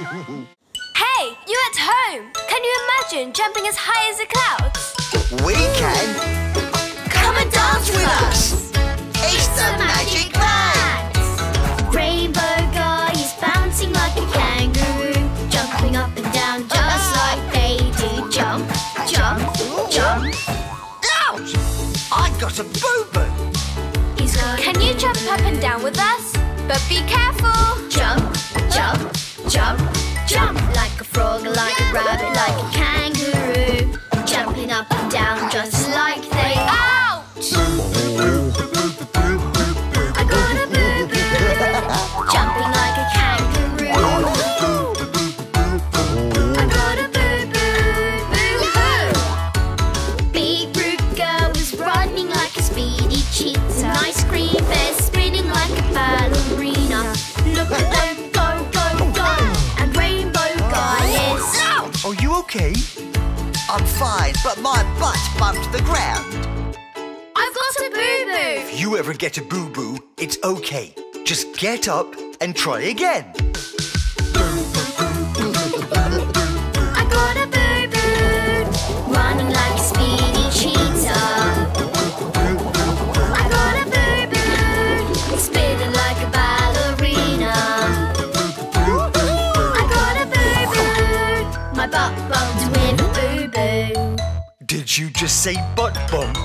Hey, you at home? Can you imagine jumping as high as the clouds? We can. Come and dance with us. It's the Magic Band. Rainbow guy is bouncing like a kangaroo, jumping up and down just like they do. Jump, jump, jump. Ouch! I got a boo-boo. He's got Can you jump up and down with us? But be careful! jump, jump, jump, jump like a frog, like a rabbit, like a kangaroo, jumping up and down just like they. Ouch! I got a boo-boo, jumping like a kangaroo. I got a boo-boo, boo-hoo. Big rude girl was running like a speedy cheetah. Ice cream bear spinning like a ballerina. Look at them go, go, go. And Rainbow Guy is. Are you okay? I'm fine, but my butt bumped the ground. I've got a boo-boo! If you ever get a boo-boo, it's okay. Just get up and try again. I got a boo-boo, running like a speedy cheetah. I got a boo-boo, spinning like a ballerina. I got a boo-boo, my butt bumped with a boo-boo. Did you just say butt bump?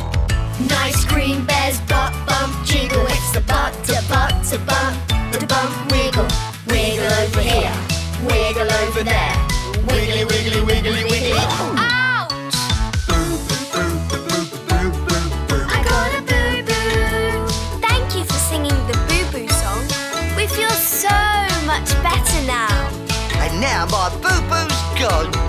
Nice green bear's butt bump jiggle. It's the butt to butt to butt to bump wiggle. Wiggle over here, wiggle over there. Wiggly, wiggly, wiggly, wiggly. Ouch! I got a boo-boo. Thank you for singing the boo-boo song. We feel so much better now. And now my boo-boo's gone.